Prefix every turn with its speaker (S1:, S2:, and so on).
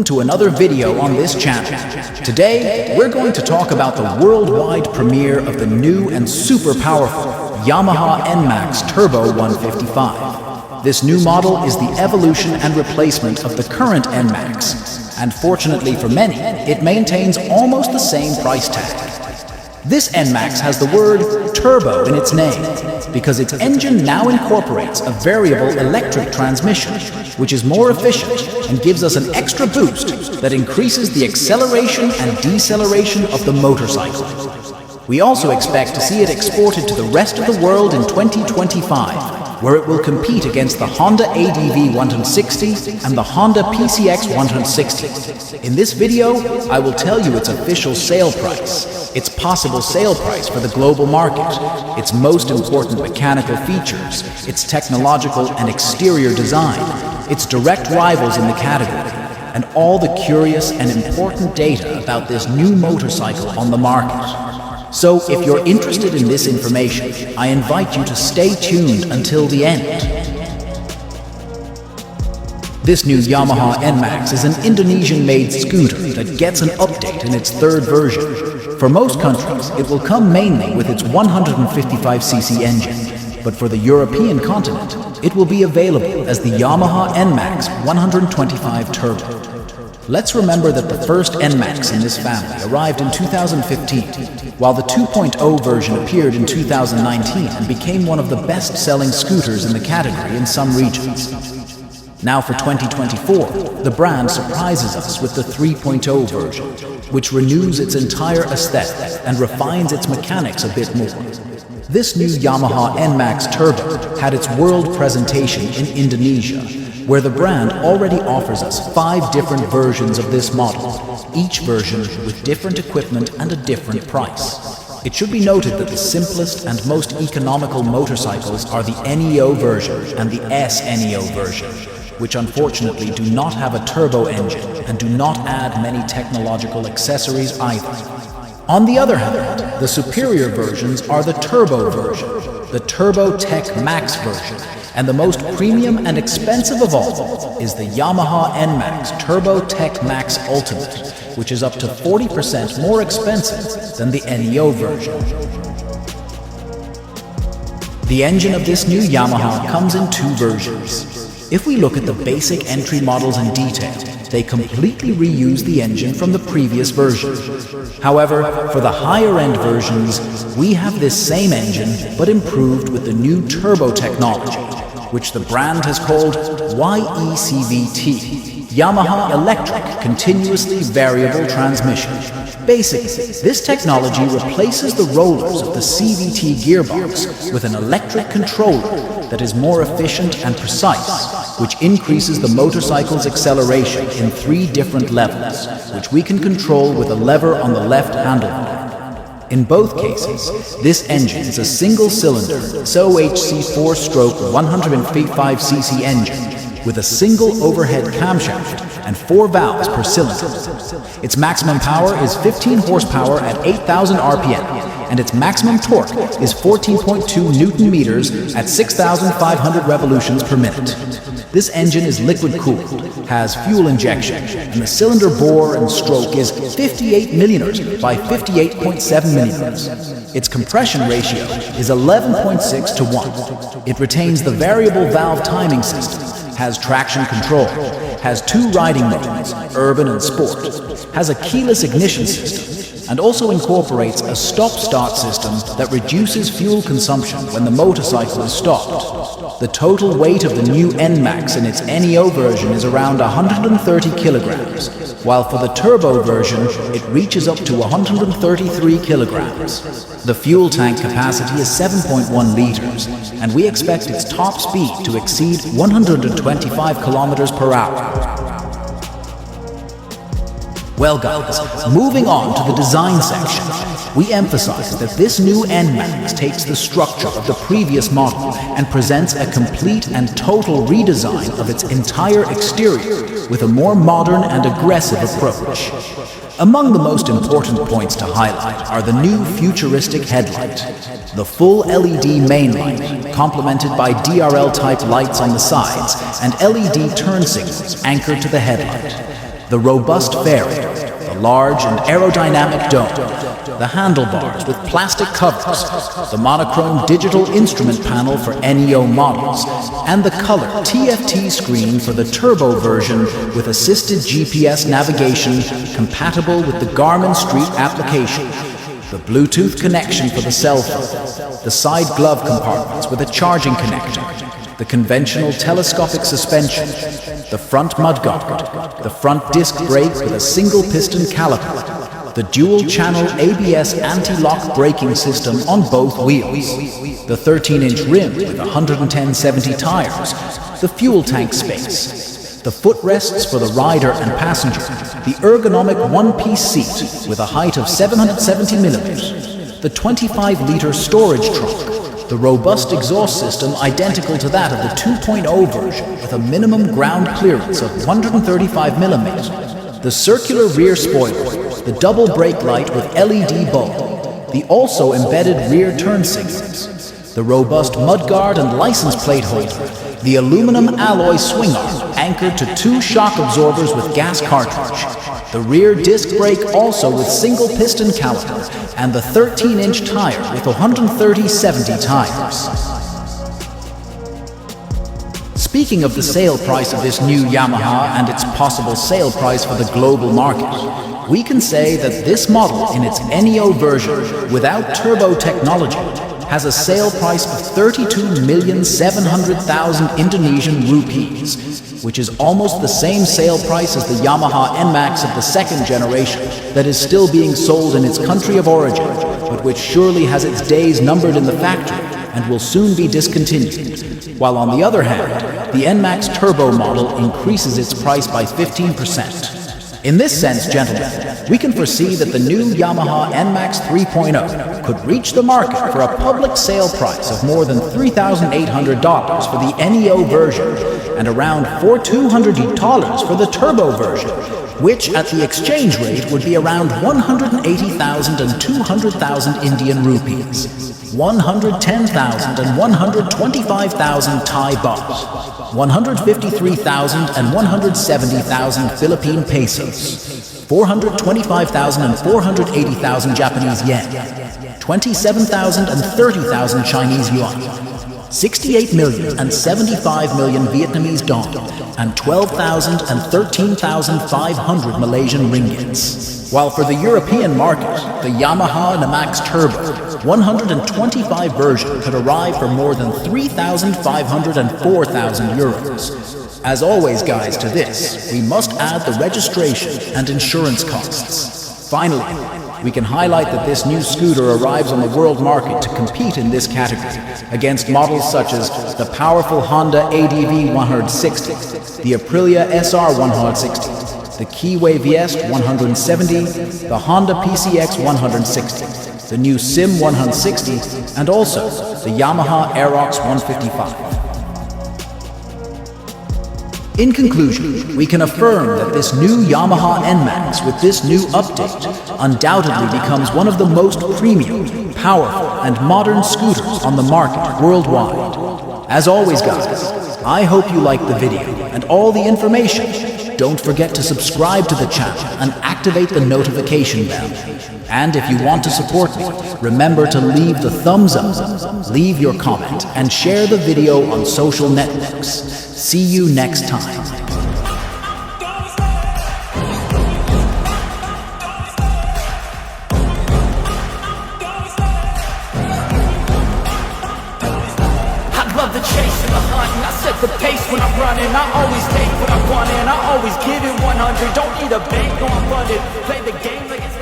S1: To another video on this channel. Today, we're going to talk about the worldwide premiere of the new and super powerful Yamaha Nmax Turbo 155. This new model is the evolution and replacement of the current Nmax, and fortunately for many, it maintains almost the same price tag. This Nmax has the word turbo in its name because its engine now incorporates a variable electric transmission, which is more efficient and gives us an extra boost that increases the acceleration and deceleration of the motorcycle. We also expect to see it exported to the rest of the world in 2025, where it will compete against the Honda ADV 160 and the Honda PCX 160. In this video, I will tell you its official sale price, its possible sale price for the global market, its most important mechanical features, its technological and exterior design, its direct rivals in the category, and all the curious and important data about this new motorcycle on the market. So, if you're interested in this information, I invite you to stay tuned until the end. This new Yamaha Nmax is an Indonesian-made scooter that gets an update in its third version. For most countries, it will come mainly with its 155cc engine, but for the European continent, it will be available as the Yamaha Nmax 125 Turbo. Let's remember that the first Nmax in this family arrived in 2015, while the 2.0 version appeared in 2019 and became one of the best-selling scooters in the category in some regions. Now for 2024, the brand surprises us with the 3.0 version, which renews its entire aesthetic and refines its mechanics a bit more. This new Yamaha Nmax Turbo had its world presentation in Indonesia, where the brand already offers us 5 different versions of this model, each version with different equipment and a different price. It should be noted that the simplest and most economical motorcycles are the NEO version and the S-NEO version, which unfortunately do not have a turbo engine and do not add many technological accessories either. On the other hand, the superior versions are the Turbo version, the Turbo Tech Max version, and the most premium and expensive of all is the Yamaha Nmax Turbo Tech Max Ultimate, which is up to 40% more expensive than the NEO version. The engine of this new Yamaha comes in 2 versions. If we look at the basic entry models in detail, they completely reuse the engine from the previous version. However, for the higher-end versions, we have this same engine but improved with the new turbo technology, which the brand has called YECVT, Yamaha Electric Continuously Variable Transmission. Basically, this technology replaces the rollers of the CVT gearbox with an electric controller that is more efficient and precise, which increases the motorcycle's acceleration in 3 different levels, which we can control with a lever on the left handlebar. In both cases, this engine is a single-cylinder SOHC 4-stroke 155cc engine with a single overhead camshaft and 4 valves per cylinder. Its maximum power is 15 horsepower at 8,000 RPM, and its maximum torque is 14.2 Newton meters at 6,500 revolutions per minute. This engine is liquid-cooled, has fuel injection, and the cylinder bore and stroke is 58 millimeters by 58.7 millimeters. Its compression ratio is 11.6 to 1. It retains the variable valve timing system, has traction control, has 2 riding modes, urban and sport, has a keyless ignition system, and also incorporates a stop-start system that reduces fuel consumption when the motorcycle is stopped. The total weight of the new Nmax in its NEO version is around 130 kilograms, while for the turbo version, it reaches up to 133 kilograms. The fuel tank capacity is 7.1 liters, and we expect its top speed to exceed 125 kilometers per hour. Well guys, moving on to the design section, we emphasize that this new Nmax takes the structure of the previous model and presents a complete and total redesign of its entire exterior with a more modern and aggressive approach. Among the most important points to highlight are the new futuristic headlight, the full LED main light, complemented by DRL-type lights on the sides and LED turn signals anchored to the headlight. The robust fairing, the large and aerodynamic dome, the handlebars with plastic covers, the monochrome digital instrument panel for NEO models, and the color TFT screen for the turbo version with assisted GPS navigation compatible with the Garmin Street application, the Bluetooth connection for the cell phone, the side glove compartments with a charging connector, the conventional telescopic suspension, the front mudguard, the front disc brake with a single piston caliper, the dual-channel ABS anti-lock braking system on both wheels, the 13-inch rim with 110/70 tires, the fuel tank space, the footrests for the rider and passenger, the ergonomic one-piece seat with a height of 770 millimeters, the 25-liter storage trunk, the robust exhaust system identical to that of the 2.0 version with a minimum ground clearance of 135 millimeters, the circular rear spoiler, the double brake light with LED bulb, the also embedded rear turn signals, the robust mudguard and license plate holder, the aluminum alloy swing arm anchored to 2 shock absorbers with gas cartridge, the rear disc brake also with single piston caliper, and the 13-inch tire with 130/70 tires. Speaking of the sale price of this new Yamaha and its possible sale price for the global market, we can say that this model in its NEO version without turbo technology has a sale price of 32,700,000 Indonesian rupees, which is almost the same sale price as the Yamaha Nmax of the second generation that is still being sold in its country of origin, but which surely has its days numbered in the factory and will soon be discontinued. While on the other hand, the Nmax Turbo model increases its price by 15%. In this sense, gentlemen, we can foresee that the new Yamaha Nmax 3.0 could reach the market for a public sale price of more than $3,800 for the NEO version and around $4,200 for the turbo version, which at the exchange rate would be around 180,000 and 200,000 Indian rupees, 110,000 and 125,000 Thai baht, 153,000 and 170,000 Philippine pesos, 425,000 and 480,000 Japanese yen, 27,000 and 30,000 Chinese yuan, 68 million and 75 million Vietnamese dong, and 12,000 and 13,500 Malaysian ringgits. While for the European market, the Yamaha Nmax Turbo 125 version could arrive for more than 3,500 and 4,000 euros. As always, guys, to this, we must add the registration and insurance costs. Finally, we can highlight that this new scooter arrives on the world market to compete in this category against models such as the powerful Honda ADV 160, the Aprilia SR 160, the Keyway Viest 170, the Honda PCX 160, the new Sim 160, and also the Yamaha Aerox 155. In conclusion, we can affirm that this new Yamaha Nmax with this new update undoubtedly becomes one of the most premium, powerful, and modern scooters on the market worldwide. As always, guys, I hope you liked the video and all the information. Don't forget to subscribe to the channel and activate the notification bell. And if you want to support me, remember to leave the thumbs up, leave your comment, and share the video on social networks. See you next time.
S2: The chase and the hunt, and I set the pace when I'm running. I always take what I want and I always give it 100. Don't need a bank, no, I'm funded. Play the game like it's